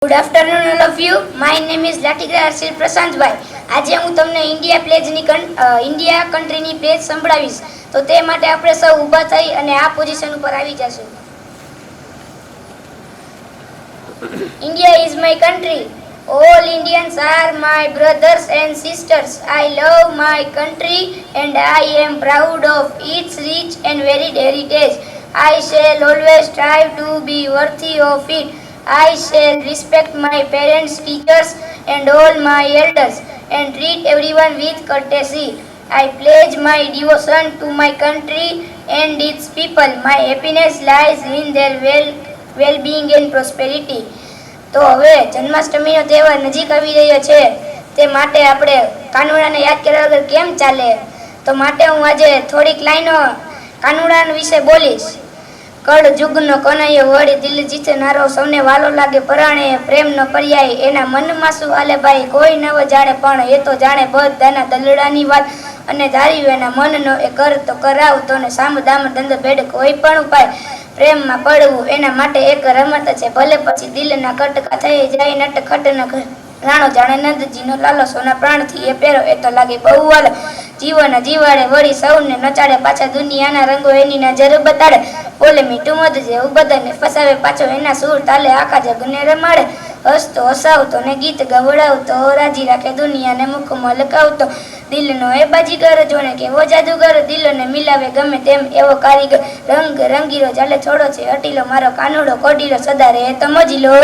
Good afternoon all of you. My name is Latigra Arshil Prasantbhai. આજે હું તમને India કન્ટ્રીની pledge સંભળાવીશ. તો તે માટે આપણે સૌ ઊભા થઈ અને આ પોઝિશન ઉપર આવી જશું. India is my country. All Indians are my brothers and sisters. I love my country and I am proud of its rich and varied heritage. I shall always strive to be worthy of it. I shall respect my parents, teachers and all my elders and treat everyone with courtesy. I pledge my devotion to my country and its people. My happiness lies in their well-being and prosperity. તો હવે જન્માષ્ટમીનો તહેવાર નજીક આવી રહ્યો છે, તે માટે આપણે કાનુડાને યાદ કર્યા વગર કેમ ચાલે? તો માટે હું આજે થોડીક લાઈનો કાનુડા વિશે બોલીશ. કળ જુગનો કનૈયો વળી દિલ જીતનારો, સૌને વાલો લાગે પરાણે પ્રેમનો પર્યાય. એના મનમાં શું હાલે ભાઈ કોઈ નવ જાણે, પણ એ તો જાણે બધાના દલડાની વાત. અને ધાર્યું એના મનનો એ કર તો કરાવતો ને સામ દામ ધંધો ભેડ કોઈ પણ ઉપાય. પ્રેમમાં પડવું એના માટે એક રમત છે, ભલે પછી દિલના કટકા થઈ જાય નટખટ રાણો જાણે નંદજીનો લાલો. સોના પ્રાણથી એ પહેરો એ તો લાગે બહુ વાલો. જીવન જીવાડે વળી સૌને નચાડે, પાછા દુનિયાના રંગો એની નજર બતાડે. બોલે મીઠું મધ જેવું બધાને ફસાવે, પાછો એના સૂર તાલે આખા જગને રમાડે. હસતો હસાવતો ને ગીત ગવડાવતો, રાજી રાખે દુનિયાને મુખમાં લગાવતો. દિલનો એ બાજીગર જોને કેવો જાદુગર, દિલને મિલાવે ગમે તેમ એવો કારીગર. રંગ રંગીલો ચાલે છોડો છે અટીલો, મારો કાનુડો કોડીલો સદા રહે તો મજીલો.